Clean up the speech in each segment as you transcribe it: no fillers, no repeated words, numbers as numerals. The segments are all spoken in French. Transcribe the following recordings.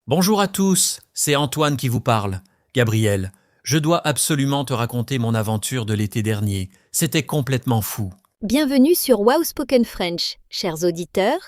Bonjour à tous, c'est Antoine qui vous parle. Gabriel, je dois absolument te raconter mon aventure de l'été dernier. C'était complètement fou. Bienvenue sur Wow Spoken French, chers auditeurs.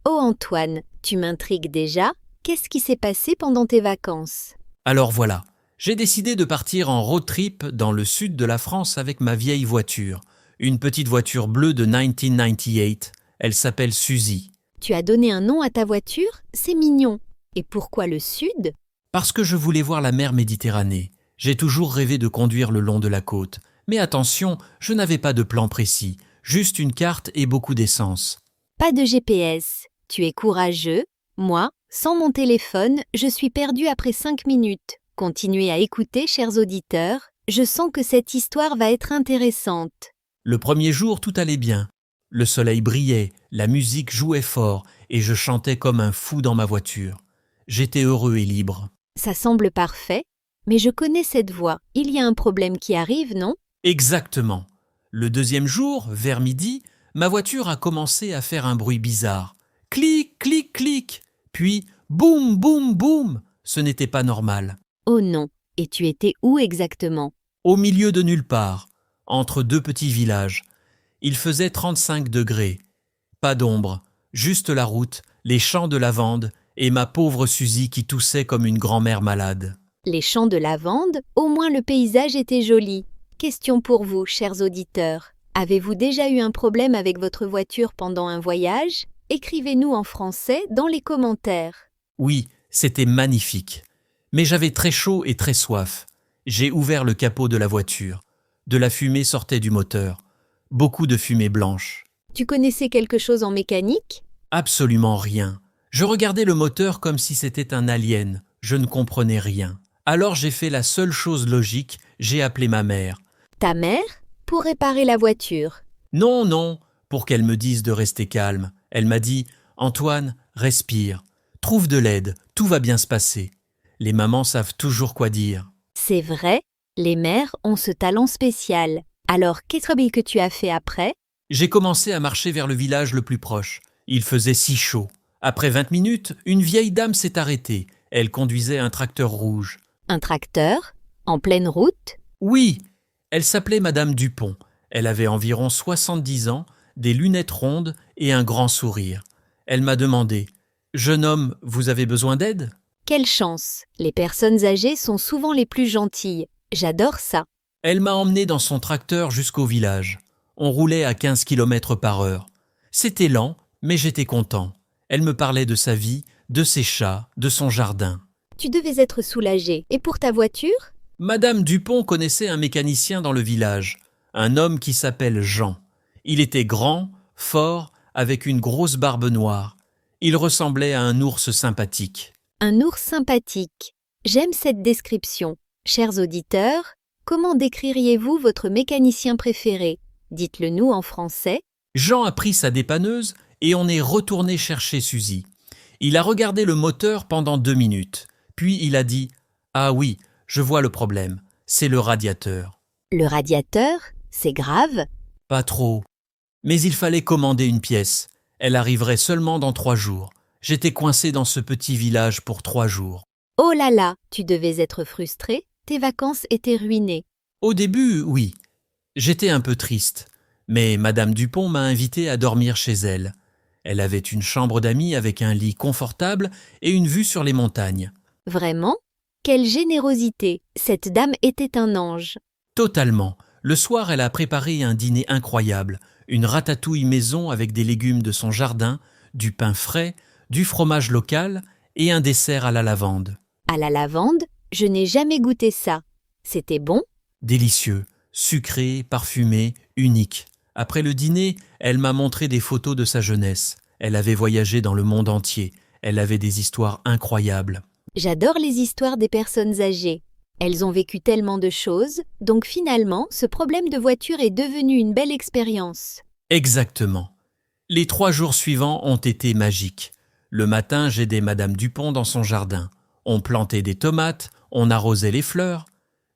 Oh Antoine, tu m'intrigues déjà. Qu'est-ce qui s'est passé pendant tes vacances? Alors voilà, j'ai décidé de partir en road trip dans le sud de la France avec ma vieille voiture. Une petite voiture bleue de 1998. Elle s'appelle Suzy. Tu as donné un nom à ta voiture? C'est mignon. Et pourquoi le sud? Parce que je voulais voir la mer Méditerranée. J'ai toujours rêvé de conduire le long de la côte. Mais attention, je n'avais pas de plan précis, juste une carte et beaucoup d'essence. Pas de GPS. Tu es courageux. Moi, sans mon téléphone, je suis perdu après 5 minutes. Continuez à écouter, chers auditeurs. Je sens que cette histoire va être intéressante. Le premier jour, tout allait bien. Le soleil brillait, la musique jouait fort et je chantais comme un fou dans ma voiture. J'étais heureux et libre. Ça semble parfait, mais je connais cette voix. Il y a un problème qui arrive, non? Exactement. Le deuxième jour, vers midi, ma voiture a commencé à faire un bruit bizarre. Clic, clic, clic. Puis, boum, boum, boum. Ce n'était pas normal. Oh non. Et tu étais où exactement? Au milieu de nulle part, entre deux petits villages. Il faisait 35 degrés. Pas d'ombre, juste la route, les champs de lavande et ma pauvre Suzy qui toussait comme une grand-mère malade. Les champs de lavande, au moins le paysage était joli. Question pour vous, chers auditeurs. Avez-vous déjà eu un problème avec votre voiture pendant un voyage? Écrivez-nous en français dans les commentaires. Oui, c'était magnifique. Mais j'avais très chaud et très soif. J'ai ouvert le capot de la voiture. De la fumée sortait du moteur. Beaucoup de fumée blanche. Tu connaissais quelque chose en mécanique? Absolument rien. Je regardais le moteur comme si c'était un alien. Je ne comprenais rien. Alors j'ai fait la seule chose logique, j'ai appelé ma mère. Ta mère? Pour réparer la voiture. Non, non, pour qu'elle me dise de rester calme. Elle m'a dit « Antoine, respire. Trouve de l'aide, tout va bien se passer. » Les mamans savent toujours quoi dire. C'est vrai, les mères ont ce talent spécial. Alors, qu'est-ce que tu as fait après? J'ai commencé à marcher vers le village le plus proche. Il faisait si chaud. Après 20 minutes, une vieille dame s'est arrêtée. Elle conduisait un tracteur rouge. Un tracteur? En pleine route? Oui, elle s'appelait Madame Dupont. Elle avait environ 70 ans, des lunettes rondes et un grand sourire. Elle m'a demandé « Jeune homme, vous avez besoin d'aide ?» Quelle chance! Les personnes âgées sont souvent les plus gentilles. J'adore ça. Elle m'a emmené dans son tracteur jusqu'au village. On roulait à 15 km par heure. C'était lent, mais j'étais content. Elle me parlait de sa vie, de ses chats, de son jardin. Tu devais être soulagé. Et pour ta voiture? Madame Dupont connaissait un mécanicien dans le village, un homme qui s'appelle Jean. Il était grand, fort, avec une grosse barbe noire. Il ressemblait à un ours sympathique. Un ours sympathique. J'aime cette description. Chers auditeurs, comment décririez-vous votre mécanicien préféré? Dites-le nous en français. Jean a pris sa dépanneuse et on est retourné chercher Suzy. Il a regardé le moteur pendant 2 minutes. Puis il a dit « Ah oui, je vois le problème, c'est le radiateur. » Le radiateur? C'est grave? Pas trop. Mais il fallait commander une pièce. Elle arriverait seulement dans 3 jours. J'étais coincé dans ce petit village pour 3 jours. Oh là là, tu devais être frustré. Tes vacances étaient ruinées. Au début, oui. J'étais un peu triste. Mais Madame Dupont m'a invité à dormir chez elle. Elle avait une chambre d'amis avec un lit confortable et une vue sur les montagnes. Vraiment? Quelle générosité! Cette dame était un ange. Totalement. Le soir, elle a préparé un dîner incroyable. Une ratatouille maison avec des légumes de son jardin, du pain frais, du fromage local et un dessert à la lavande. À la lavande, je n'ai jamais goûté ça. C'était bon? Délicieux, sucré, parfumé, unique. Après le dîner, elle m'a montré des photos de sa jeunesse. Elle avait voyagé dans le monde entier. Elle avait des histoires incroyables. J'adore les histoires des personnes âgées. Elles ont vécu tellement de choses, donc finalement, ce problème de voiture est devenu une belle expérience. Exactement. Les 3 jours suivants ont été magiques. Le matin, j'aidais Madame Dupont dans son jardin. On plantait des tomates, on arrosait les fleurs.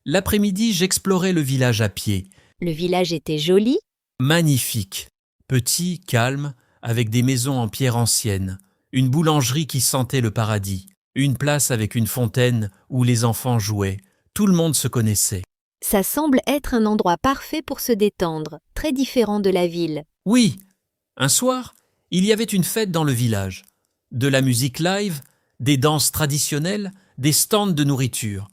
L'après-midi, j'explorais le village à pied. Le village était joli. Magnifique. Petit, calme, avec des maisons en pierre ancienne. Une boulangerie qui sentait le paradis. Une place avec une fontaine où les enfants jouaient. Tout le monde se connaissait. Ça semble être un endroit parfait pour se détendre, très différent de la ville. Oui, un soir, il y avait une fête dans le village. De la musique live, des danses traditionnelles, des stands de nourriture.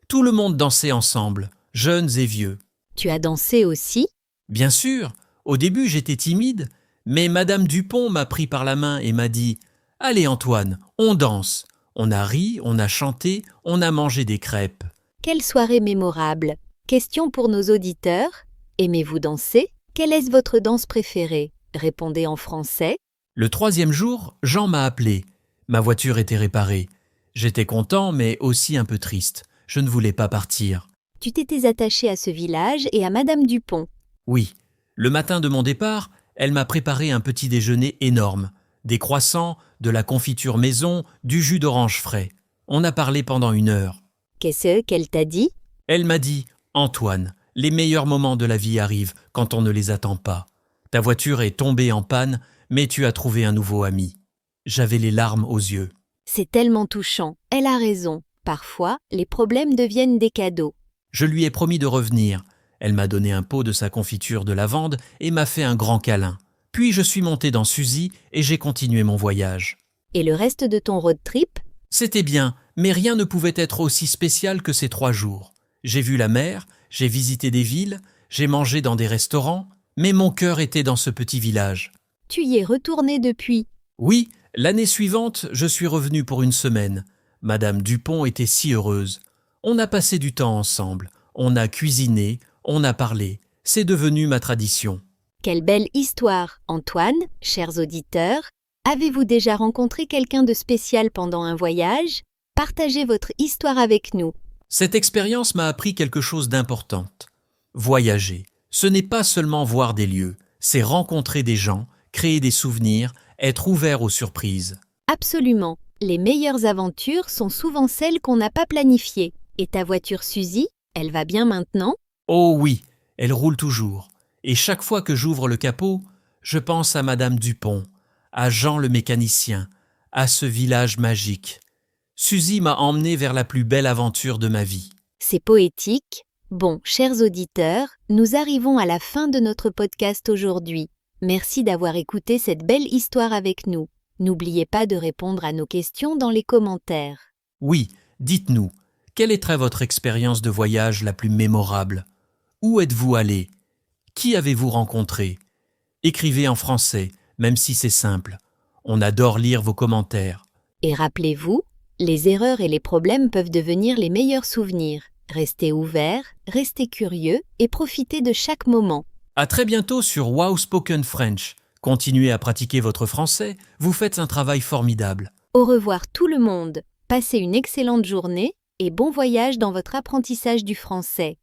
Tout le monde dansait ensemble, jeunes et vieux. Tu as dansé aussi? Bien sûr, au début j'étais timide, mais Madame Dupont m'a pris par la main et m'a dit « Allez Antoine, on danse ». On a ri, on a chanté, on a mangé des crêpes. Quelle soirée mémorable! Question pour nos auditeurs. Aimez-vous danser? Quelle est votre danse préférée? Répondez en français. Le 3e jour, Jean m'a appelé. Ma voiture était réparée. J'étais content, mais aussi un peu triste. Je ne voulais pas partir. Tu t'étais attaché à ce village et à Madame Dupont. Oui, le matin de mon départ, elle m'a préparé un petit déjeuner énorme. Des croissants, de la confiture maison, du jus d'orange frais. On a parlé pendant 1 heure. Qu'est-ce qu'elle t'a dit? Elle m'a dit « Antoine, les meilleurs moments de la vie arrivent quand on ne les attend pas. Ta voiture est tombée en panne, mais tu as trouvé un nouveau ami. » J'avais les larmes aux yeux. C'est tellement touchant. Elle a raison. Parfois, les problèmes deviennent des cadeaux. Je lui ai promis de revenir. Elle m'a donné un pot de sa confiture de lavande et m'a fait un grand câlin. Puis je suis monté dans Suzy et j'ai continué mon voyage. Et le reste de ton road trip? C'était bien, mais rien ne pouvait être aussi spécial que ces 3 jours. J'ai vu la mer, j'ai visité des villes, j'ai mangé dans des restaurants, mais mon cœur était dans ce petit village. Tu y es retourné depuis? Oui, l'année suivante, je suis revenu pour 1 semaine. Madame Dupont était si heureuse. On a passé du temps ensemble, on a cuisiné, on a parlé. C'est devenu ma tradition. Quelle belle histoire, Antoine, chers auditeurs. Avez-vous déjà rencontré quelqu'un de spécial pendant un voyage? Partagez votre histoire avec nous. Cette expérience m'a appris quelque chose d'important. Voyager, ce n'est pas seulement voir des lieux, c'est rencontrer des gens, créer des souvenirs, être ouvert aux surprises. Absolument. Les meilleures aventures sont souvent celles qu'on n'a pas planifiées. Et ta voiture Suzy, elle va bien maintenant? Oh oui, elle roule toujours. Et chaque fois que j'ouvre le capot, je pense à Madame Dupont, à Jean le mécanicien, à ce village magique. Suzy m'a emmené vers la plus belle aventure de ma vie. C'est poétique. Bon, chers auditeurs, nous arrivons à la fin de notre podcast aujourd'hui. Merci d'avoir écouté cette belle histoire avec nous. N'oubliez pas de répondre à nos questions dans les commentaires. Oui, dites-nous, quelle est votre expérience de voyage la plus mémorable? Où êtes-vous allé? Qui avez-vous rencontré? Écrivez en français, même si c'est simple. On adore lire vos commentaires. Et rappelez-vous, les erreurs et les problèmes peuvent devenir les meilleurs souvenirs. Restez ouverts, restez curieux et profitez de chaque moment. À très bientôt sur Wow Spoken French. Continuez à pratiquer votre français, vous faites un travail formidable. Au revoir tout le monde. Passez une excellente journée et bon voyage dans votre apprentissage du français.